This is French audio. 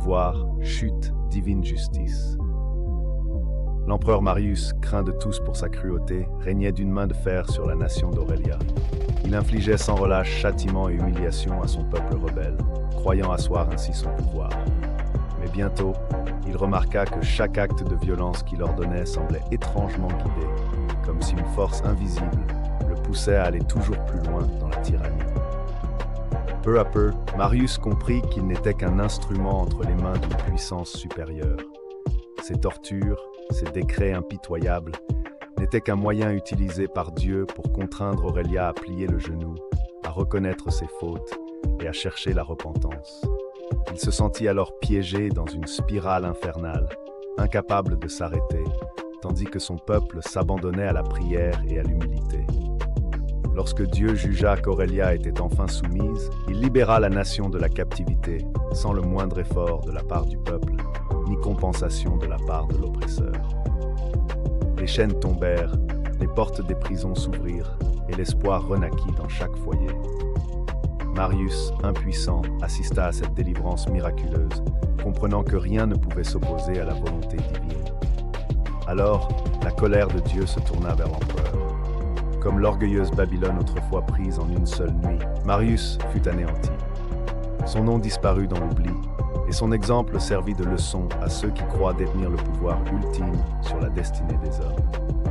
pouvoir, chute, divine justice. L'empereur Marius, craint de tous pour sa cruauté, régnait d'une main de fer sur la nation d'Aurélia. Il infligeait sans relâche châtiment et humiliation à son peuple rebelle, croyant asseoir ainsi son pouvoir. Mais bientôt, il remarqua que chaque acte de violence qu'il ordonnait semblait étrangement guidé, comme si une force invisible le poussait à aller toujours plus loin dans la tyrannie. Peu à peu, Marius comprit qu'il n'était qu'un instrument entre les mains d'une puissance supérieure. Ses tortures, ses décrets impitoyables, n'étaient qu'un moyen utilisé par Dieu pour contraindre Aurélia à plier le genou, à reconnaître ses fautes et à chercher la repentance. Il se sentit alors piégé dans une spirale infernale, incapable de s'arrêter, tandis que son peuple s'abandonnait à la prière et à l'humilité. Lorsque Dieu jugea qu'Aurélia était enfin soumise, il libéra la nation de la captivité, sans le moindre effort de la part du peuple, ni compensation de la part de l'oppresseur. Les chaînes tombèrent, les portes des prisons s'ouvrirent, et l'espoir renaquit dans chaque foyer. Marius, impuissant, assista à cette délivrance miraculeuse, comprenant que rien ne pouvait s'opposer à la volonté divine. Alors, la colère de Dieu se tourna vers l'empereur. Comme l'orgueilleuse Babylone autrefois prise en une seule nuit, Marius fut anéanti. Son nom disparut dans l'oubli, et son exemple servit de leçon à ceux qui croient détenir le pouvoir ultime sur la destinée des hommes.